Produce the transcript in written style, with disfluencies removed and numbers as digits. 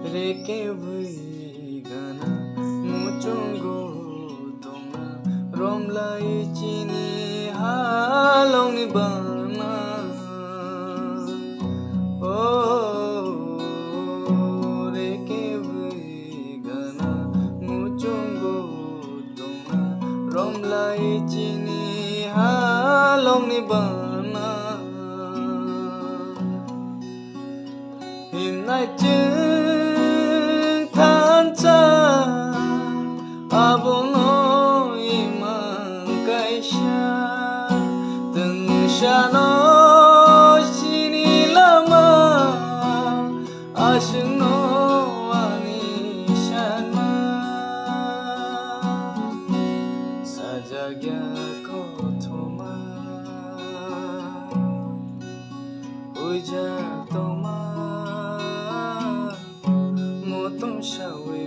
Reke vui gana muchungo tonga romlai chini halong ni bana oh reke vui gana muchungo tonga romlai chini halong ni bana himnai abono imang kaisha tengshano sini lama asno ani shana sajagya kothoma uja toma motom shawe